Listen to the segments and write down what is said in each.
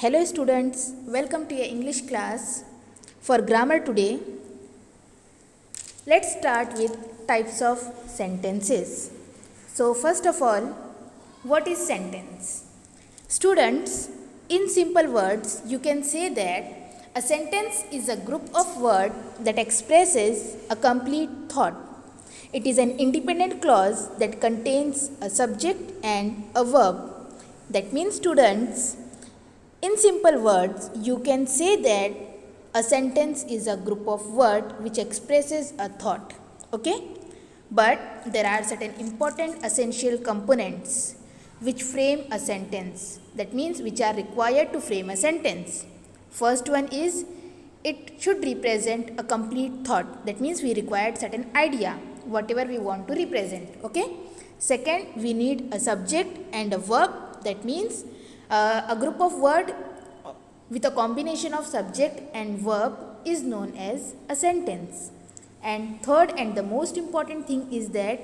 Hello students, welcome to your English class. For grammar today, let's start with types of sentences. So first of all, what is sentence? Students, in simple words, you can say that a sentence is a group of words that expresses a complete thought. It is an independent clause that contains a subject and a verb. That means students, in simple words, you can say that a sentence is a group of words which expresses a thought. Okay? But there are certain important essential components which frame a sentence. That means which are required to frame a sentence. First one is it should represent a complete thought. That means we required certain idea, whatever we want to represent. Okay? Second, we need a subject and a verb. That means a group of words with a combination of subject and verb is known as a sentence. And third and the most important thing is that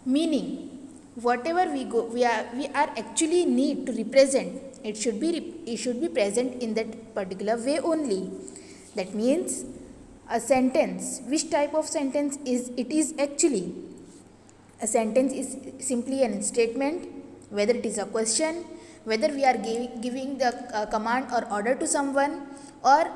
meaning. Whatever we are actually need to represent, it should be present in that particular way only. That means a sentence. Which type of sentence is it? Is actually a sentence is simply an statement, whether it is a question, whether we are giving the command or order to someone, or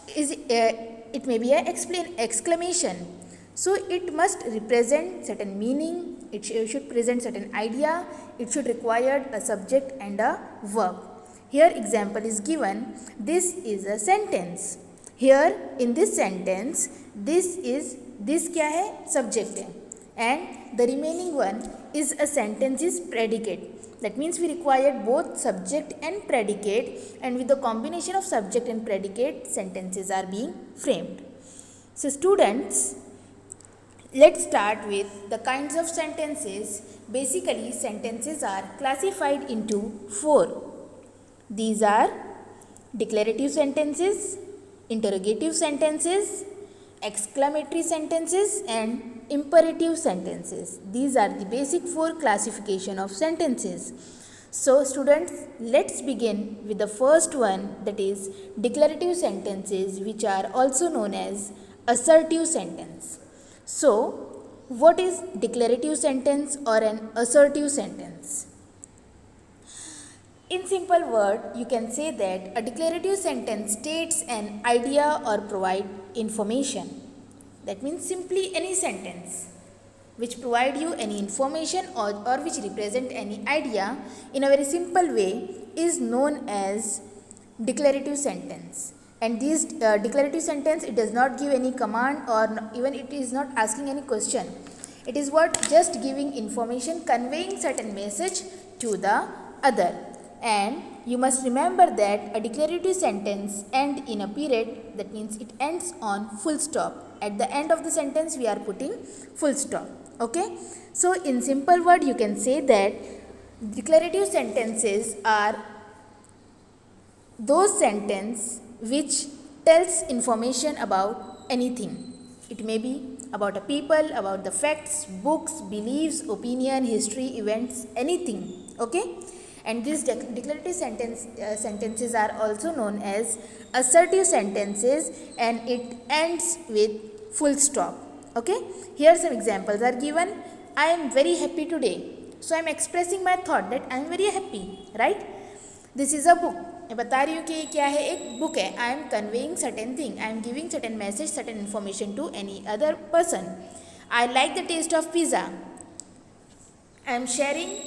it may be an exclamation. So it must represent certain meaning, it should present certain idea, it should require a subject and a verb. Here example is given, this is a sentence. Here in this sentence, this क्या है? Subject है. And the remaining one is a sentence is predicate. That means we required both subject and predicate, and with the combination of subject and predicate, sentences are being framed. So students, let's start with the kinds of sentences. Basically, sentences are classified into 4. These are declarative sentences, interrogative sentences, exclamatory sentences, and imperative sentences. These are the basic 4 classification of sentences. So students, let's begin with the first one, that is declarative sentences, which are also known as assertive sentence. So what is declarative sentence or an assertive sentence? In simple word, you can say that a declarative sentence states an idea or provide information. That means simply any sentence which provide you any information or which represent any idea in a very simple way is known as declarative sentence. And this declarative sentence, it does not give any command or even it is not asking any question. It is what? Just giving information, conveying certain message to the other. And you must remember that a declarative sentence ends in a period, that means it ends on full stop. At the end of the sentence, we are putting full stop. Okay? So, in simple word, you can say that declarative sentences are those sentences which tells information about anything. It may be about a people, about the facts, books, beliefs, opinion, history, events, anything. Okay? And these declarative sentences are also known as assertive sentences, and it ends with full stop. Okay? Here some examples are given. I am very happy today. So I am expressing my thought that I am very happy. Right? This is a book. मैं बता रही हूँ कि ये क्या है? एक book है. I am conveying certain thing. I am giving certain message, certain information to any other person. I like the taste of pizza. I am sharing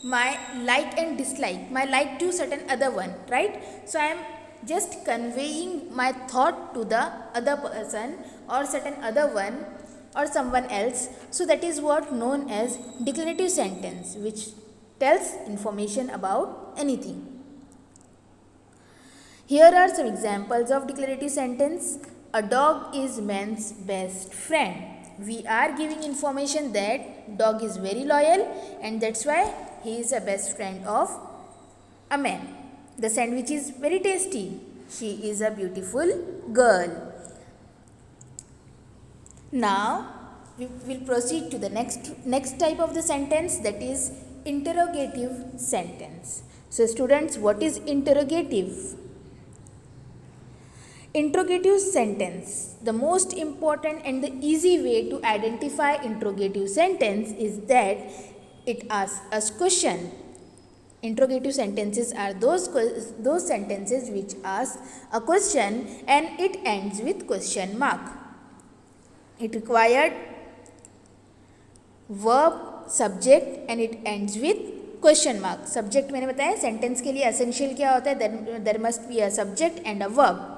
my like and dislike, my like to certain other one, right? So I am just conveying my thought to the other person or certain other one or someone else. So that is what known as declarative sentence, which tells information about anything. Here are some examples of declarative sentence. A dog is man's best friend. We are giving information that dog is very loyal, and that's why he is a best friend of a man. The sandwich is very tasty. She is a beautiful girl. Now we will proceed to the next type of the sentence, that is interrogative sentence. So students, what is interrogative? Interrogative sentence. The most important and the easy way to identify interrogative sentence is that it asks us question. Interrogative sentences are those sentences which ask a question and it ends with question mark. It required verb, subject and it ends with question mark. Subject मैंने बताया sentence के लिए essential क्या होता है, there must be a subject and a verb.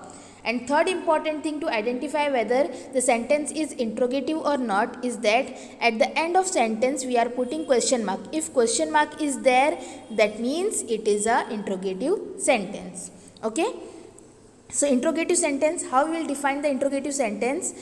And third important thing to identify whether the sentence is interrogative or not is that at the end of sentence we are putting question mark. If question mark is there, that means it is a interrogative sentence. Okay. So interrogative sentence, how we will define the interrogative sentence?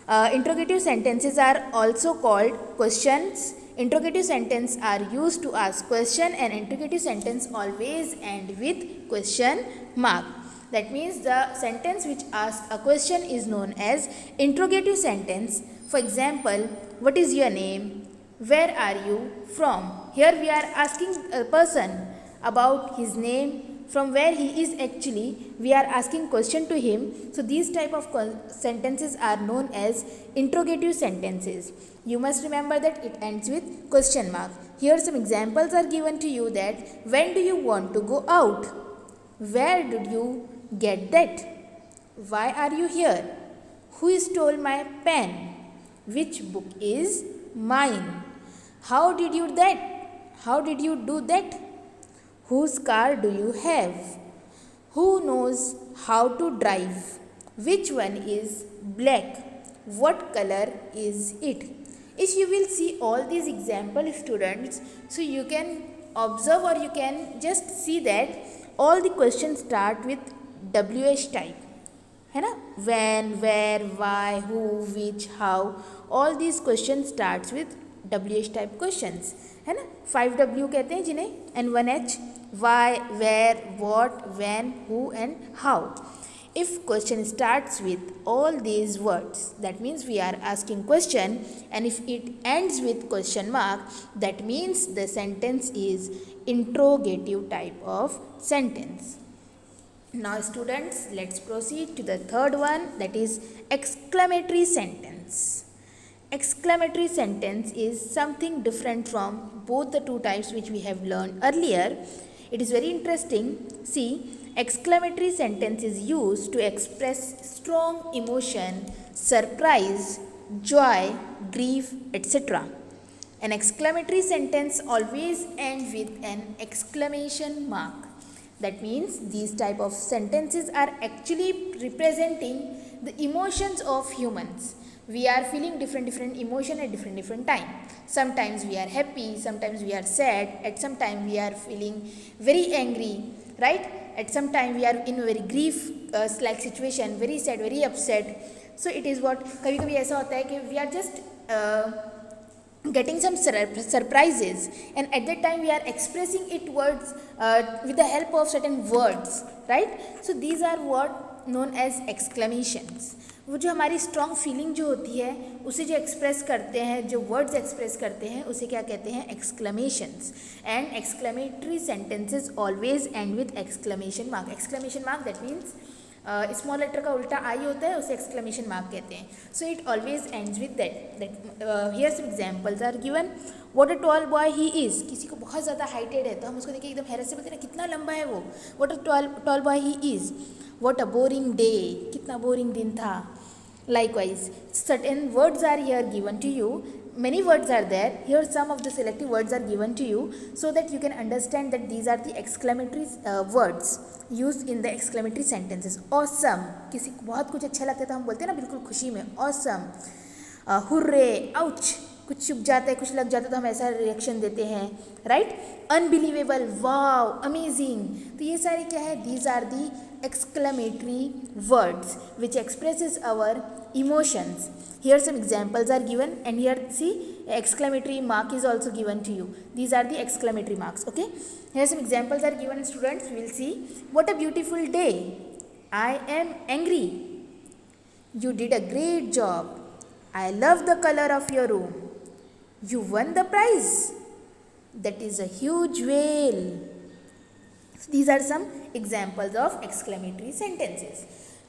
Interrogative sentences are also called questions. Interrogative sentence are used to ask question and interrogative sentence always end with question mark. That means the sentence which asks a question is known as interrogative sentence. For example, what is your name? Where are you from? Here we are asking a person about his name, from where he is actually. We are asking question to him. So these type of sentences are known as interrogative sentences. You must remember that it ends with question mark. Here some examples are given to you that when do you want to go out? Where did you get that? Why are you here? Who stole my pen? Which book is mine? How did you do that? Whose car do you have? Who knows how to drive? Which one is black? What color is it? If you will see all these examples, students, so you can observe or you can just see that all the questions start with WH type. है ना? When, where, why, who, which, how, all these questions starts with WH type questions. है ना? 5W कहते हैं जिन्हें, and 1H, why, where, what, when, who and how. If question starts with all these words, that means we are asking question, and if it ends with question mark, that means the sentence is interrogative type of sentence. Now students, let's proceed to the third one, that is exclamatory sentence. Exclamatory sentence is something different from both the two types which we have learned earlier. It is very interesting. See, exclamatory sentence is used to express strong emotion, surprise, joy, grief, etc. An exclamatory sentence always ends with an exclamation mark. That means these type of sentences are actually representing the emotions of humans. We are feeling different emotion at different time. Sometimes we are happy, sometimes we are sad, at some time we are feeling very angry, right? At some time we are in a very grief like situation, very sad, very upset. So it is what कभी-कभी ऐसा होता है कि we are just getting some surprises, and at that time we are expressing it words with the help of certain words, right? So these are what known as exclamations. वो जो हमारी strong feeling जो होती है उसे जो express करते हैं, जो वर्ड्स एक्सप्रेस करते हैं, उसे क्या कहते हैं? Exclamations. And exclamatory sentences always end with exclamation mark. Exclamation mark that means small letter का उल्टा आई होता है, उसे एक्सक्लेमेशन मार्क कहते हैं. So it always ends with that. Here some examples are given. What a tall boy he is. किसी को बहुत ज़्यादा हाइटेड है तो हम उसको देखिए एकदम हैरत से बोलते हैं कितना लंबा है वो. What a tall boy he is. What a boring day. कितना boring दिन था. Likewise, certain words are here given to you. Many words are there. Here some of the selective words are given to you so that you can understand that these are the exclamatory words used in the exclamatory sentences. Awesome. किसी को बहुत कुछ अच्छा लगता है तो हम बोलते हैं ना बिल्कुल खुशी में awesome. Hurray, ouch. कुछ चुप जाता है, कुछ लग जाता है तो हम ऐसा रिएक्शन देते हैं, राइट? अनबिलीवेबल, वाव, अमेजिंग. तो ये सारे क्या है? These are the exclamatory words which expresses our emotions. Here some examples are given, and here see exclamatory mark is also given to you. These are the exclamatory marks. Okay, here some examples are given, students. We will see. What a beautiful day. I am angry. You did a great job. I love the color of your room. You won the prize. That is a huge whale. So these are some examples of exclamatory sentences.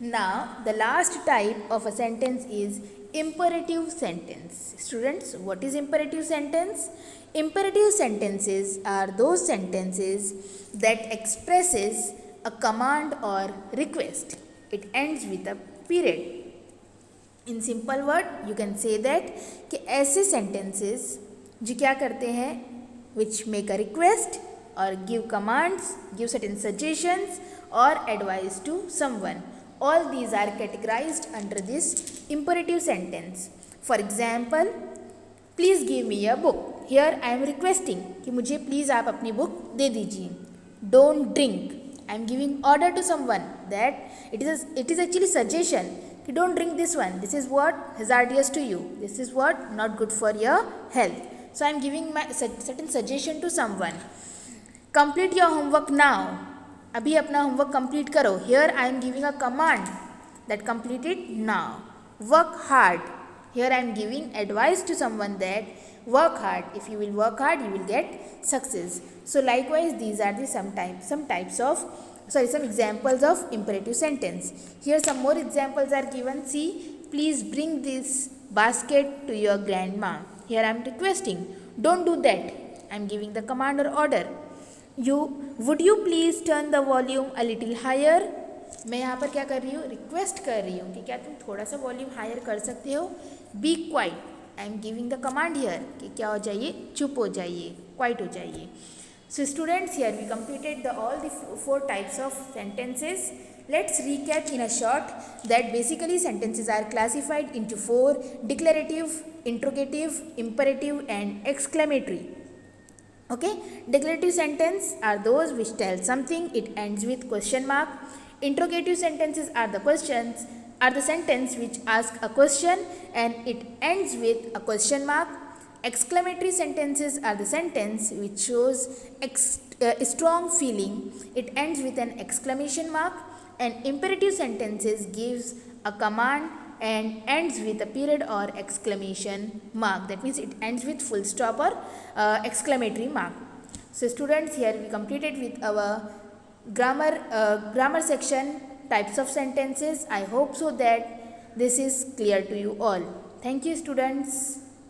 Now, the last type of a sentence is imperative sentence. Students, what is imperative sentence? Imperative sentences are those sentences that expresses a command or request. It ends with a period. In simple word you can say that कि ऐसे sentences जो क्या करते हैं which make a request और give commands, give certain suggestions और advice to someone, all these are categorized under this imperative sentence. For example, please give me a book. Here I am requesting कि मुझे please आप अपनी book दे दीजिए. Don't drink. I am giving order to someone that it is actually suggestion कि don't drink this one. This is what hazardous to you. This is what not good for your health. So I am giving my certain suggestion to someone. Complete your homework now. अभी अपना homework complete करो. Here I am giving a command that complete it now. Work hard. Here I am giving advice to someone that work hard. If you will work hard you will get success. So likewise these are the some examples of imperative sentence. Here some more examples are given. See, please bring this basket to your grandma. Here I am requesting. Don't do that. I am giving the command or order. Would you please turn the volume a little higher? मैं यहाँ पर क्या कर रही हूँ, request कर रही हूँ कि क्या तुम थोड़ा सा वॉल्यूम हायर कर सकते हो. Be quiet. I am giving the command here कि क्या हो जाइए, चुप हो जाइए, क्वाइट हो जाइए. So students, here we completed all the 4 types of sentences. Let's recap in a short that basically sentences are classified into 4: declarative, interrogative, imperative and exclamatory. Okay, declarative sentence are those which tell something, it ends with question mark. Interrogative sentences are the sentence which ask a question and it ends with a question mark. Exclamatory sentences are the sentence which shows a strong feeling, it ends with an exclamation mark. And imperative sentences gives a command and ends with a period or exclamation mark. That means it ends with full stop or exclamatory mark. So students, here we completed with our grammar section, types of sentences. I hope so that this is clear to you all. Thank you students.